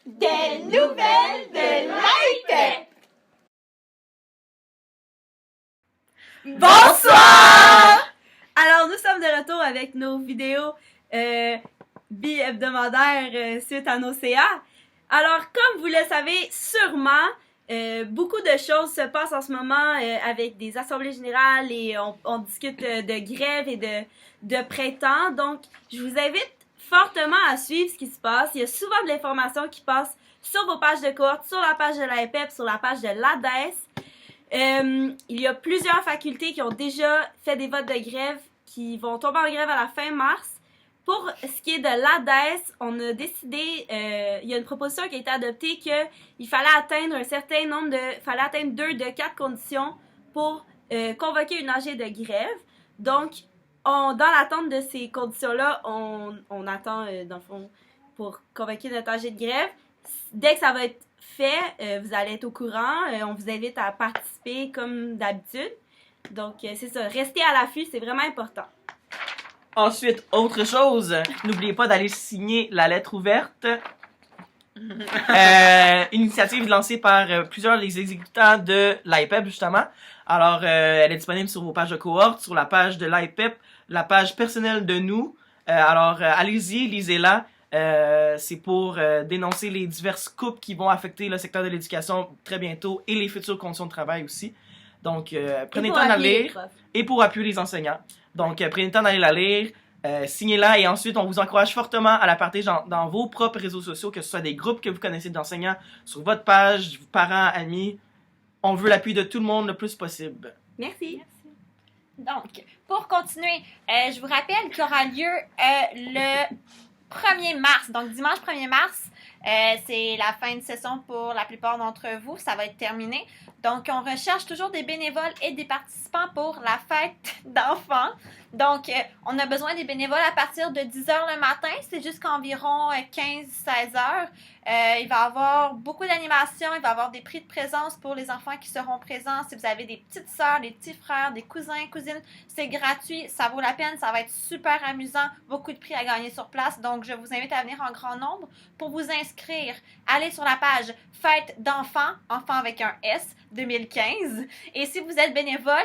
Des nouvelles de l'IPEP! Bonsoir! Alors, nous sommes de retour avec nos vidéos bi-hebdomadaires suite à nos CA. Alors, comme vous le savez sûrement, beaucoup de choses se passent en ce moment avec des assemblées générales et on discute de grève et de printemps. Donc, je vous invite fortement à suivre ce qui se passe. Il y a souvent de l'information qui passe sur vos pages de cohorte, sur la page de l'IPEP, sur la page de l'ADES. Il y a plusieurs facultés qui ont déjà fait des votes de grève qui vont tomber en grève à la fin mars. Pour ce qui est de l'ADES, on a décidé, il y a une proposition qui a été adoptée qu'il fallait atteindre un certain nombre fallait atteindre 2 de 4 conditions pour convoquer une AG de grève. Donc, dans l'attente de ces conditions-là, on attend, dans le fond, pour convoquer notre AG de grève. Dès que ça va être fait, vous allez être au courant. On vous invite à participer comme d'habitude. Donc, c'est ça. Restez à l'affût, c'est vraiment important. Ensuite, autre chose, n'oubliez pas d'aller signer la lettre ouverte. Initiative lancée par plusieurs des exécutants de l'IPEP, justement. Alors, elle est disponible sur vos pages de cohorte, sur la page de l'IPEP, la page personnelle de nous. Alors, allez-y, lisez-la. C'est pour dénoncer les diverses coupes qui vont affecter le secteur de l'éducation très bientôt et les futures conditions de travail aussi. Donc, prenez le temps d'aller lire. Et pour appuyer les enseignants. Donc, prenez le temps d'aller la lire, signez-la et ensuite, on vous encourage fortement à la partager dans vos propres réseaux sociaux, que ce soit des groupes que vous connaissez d'enseignants, sur votre page, parents, amis. On veut l'appui de tout le monde le plus possible. Merci. Donc, pour continuer, je vous rappelle qu'il y aura lieu le 1er mars, donc dimanche 1er mars. C'est la fin de session pour la plupart d'entre vous, ça va être terminé. Donc, on recherche toujours des bénévoles et des participants pour la fête d'enfants. Donc, on a besoin des bénévoles à partir de 10h le matin, c'est jusqu'environ 15-16h. Il va y avoir beaucoup d'animations, il va y avoir des prix de présence pour les enfants qui seront présents. Si vous avez des petites sœurs, des petits frères, des cousins, cousines, c'est gratuit, ça vaut la peine, ça va être super amusant, beaucoup de prix à gagner sur place. Donc, je vous invite à venir en grand nombre. Pour vous inscrire, allez sur la page Fête d'enfants, enfants avec un S, 2015. Et si vous êtes bénévole,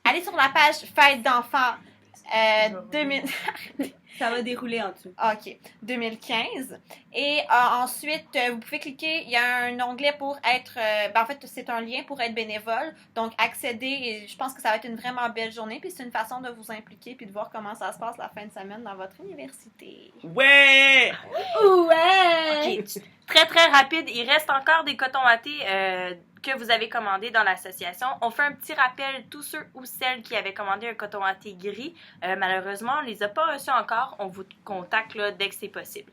allez sur la page Fête d'enfants 2000. Ça va dérouler en dessous. OK. 2015. Et ensuite, vous pouvez cliquer. Il y a un onglet pour être... en fait, c'est un lien pour être bénévole. Donc, accéder. Et je pense que ça va être une vraiment belle journée. Puis, c'est une façon de vous impliquer puis de voir comment ça se passe la fin de semaine dans votre université. Ouais! Ouais! OK. Très, très rapide. Il reste encore des cotons wattés que vous avez commandés dans l'association. On fait un petit rappel, tous ceux ou celles qui avaient commandé un coton watté gris, malheureusement, on ne les a pas reçus encore. On vous contacte là, dès que c'est possible.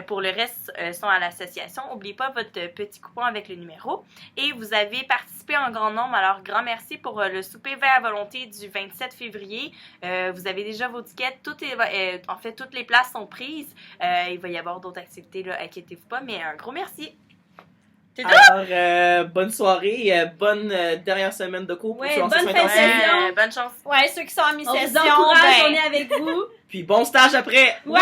Pour le reste, sont à l'association. N'oubliez pas votre petit coupon avec le numéro. Et vous avez participé en grand nombre. Alors, grand merci pour le souper vert à volonté du 27 février. Vous avez déjà vos tickets. En fait, toutes les places sont prises. Il va y avoir d'autres activités, là, inquiétez-vous pas. Mais un gros merci. Alors, bonne soirée, bonne dernière semaine de cours pour Ouais, ceux en bonne session fin de intensive. session. Bonne chance. Ouais, ceux qui sont en On mi-session, vous encourage, ben... on est avec vous. Puis bon stage après. Ouais!